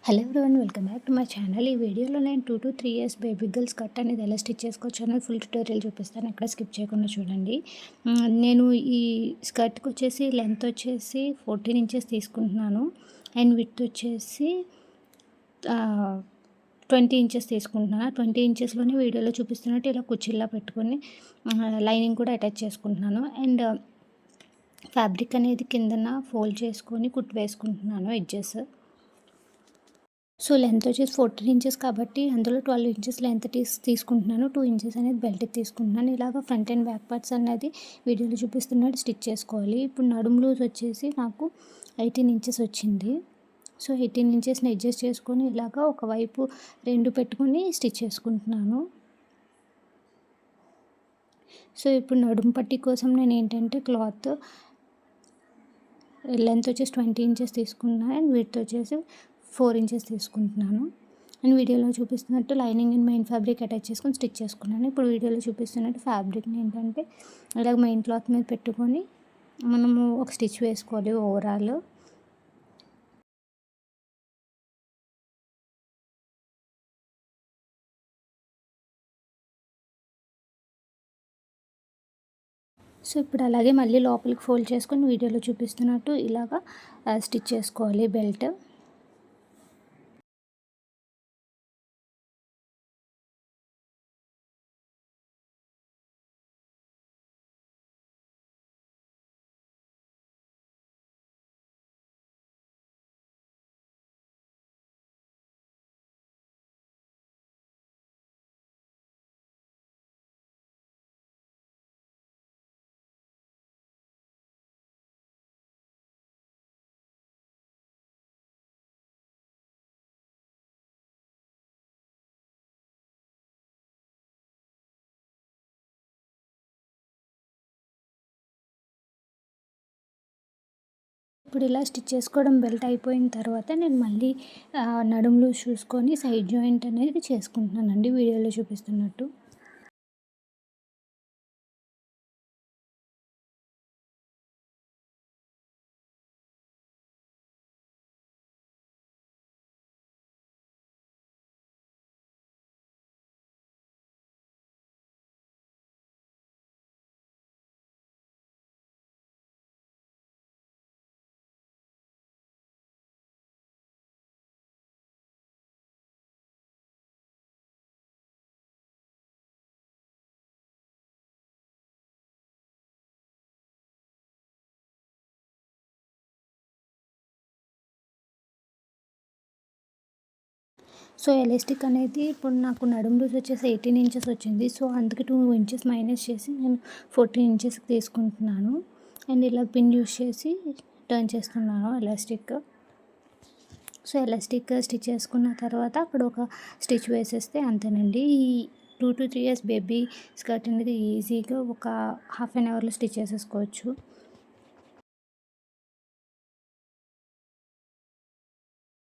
Hello everyone, welcome back to my channel. ఈ వీడియోలో నేను 2 to 3 years baby girl skirt అనేది ఎలా స్టిచ్ చేసుకోవచ్చు అనేది ఫుల్ ట్యూటోరియల్ చూపిస్తాను. ఎక్కడ స్కిప్ చేయకుండా చూడండి. నేను ఈ స్కర్ట్కి వచ్చేసి లెంత్ వచ్చేసి 14 ఇంచెస్ తీసుకుంటున్నాను అండ్ విడ్త్ వచ్చేసి 20 ఇంచెస్ తీసుకుంటున్నాను. 20 ఇంచెస్లోనే వీడియోలో చూపిస్తున్నట్టు ఇలా కుచ్చిల్లా పెట్టుకొని లైనింగ్ కూడా అటాచ్ చేసుకుంటున్నాను. అండ్ ఫ్యాబ్రిక్ అనేది కిందన ఫోల్డ్ చేసుకొని కుట్టు వేసుకుంటున్నాను ఎడ్జెస్. సో లెంత్ వచ్చేసి 14 ఇంచెస్ కాబట్టి అందులో 12 ఇంచెస్ లెంత్ తీసుకుంటున్నాను. 2 ఇంచెస్ అనేది బెల్ట్కి తీసుకుంటున్నాను. ఇలాగ ఫ్రంట్ అండ్ బ్యాక్ పార్ట్స్ అనేది వీడియోలో చూపిస్తున్నట్టు స్టిచ్ చేసుకోవాలి. ఇప్పుడు నడుము లూజ్ వచ్చేసి నాకు 18 ఇంచెస్ వచ్చింది. సో 18 ఇంచెస్ని అడ్జస్ట్ చేసుకొని ఇలాగ ఒకవైపు 2 పెట్టుకొని స్టిచ్ చేసుకుంటున్నాను. సో ఇప్పుడు నడుము పట్టి కోసం నేను ఏంటంటే క్లాత్ లెంత్ వచ్చేసి 20 ఇంచెస్ తీసుకున్నాను అండ్ విడ్త్ వచ్చేసి 4 ఇంచెస్ తీసుకుంటున్నాను. అండ్ వీడియోలో చూపిస్తున్నట్టు lining and main fabric attach చేసుకొని స్టిచ్ చేసుకున్నాను. ఇప్పుడు వీడియోలో చూపిస్తున్నట్టు ఫ్యాబ్రిక్ని ఏంటంటే ఇలాగ మెయిన్ క్లాత్ మీద పెట్టుకొని మనము ఒక స్టిచ్ వేసుకోవాలి ఓవరాల్. సో ఇప్పుడు అలాగే మళ్ళీ లోపలికి ఫోల్డ్ చేసుకొని వీడియోలో చూపిస్తున్నట్టు ఇలాగా స్టిచ్ చేసుకోవాలి బెల్ట్. ఇప్పుడు ఇలా స్టిచ్ చేసుకోవడం బెల్ట్ అయిపోయిన తర్వాత నేను మళ్ళీ నడుములో చూసుకొని సైడ్ జాయింట్ అనేది చేసుకుంటున్నానండి వీడియోలో చూపిస్తున్నట్టు. సో ఎలాస్టిక్ అనేది ఇప్పుడు నాకు నడుము లూజ్ వచ్చేసి 18 ఇంచెస్ వచ్చింది. సో అందుకే 2 ఇంచెస్ మైనస్ చేసి నేను 14 ఇంచెస్కి తీసుకుంటున్నాను. అండ్ ఇలా పిన్ యూస్ చేసి టర్న్ చేస్తున్నాను ఎలాస్టిక్. సో ఎలాస్టిక్ స్టిచ్ చేసుకున్న తర్వాత అక్కడ ఒక స్టిచ్ వేసేస్తే అంతేనండి. ఈ 2 to 3 years బేబీ స్కర్ట్ అనేది ఈజీగా ఒక హాఫ్ అన్ అవర్లో స్టిచ్ చేసేసుకోవచ్చు.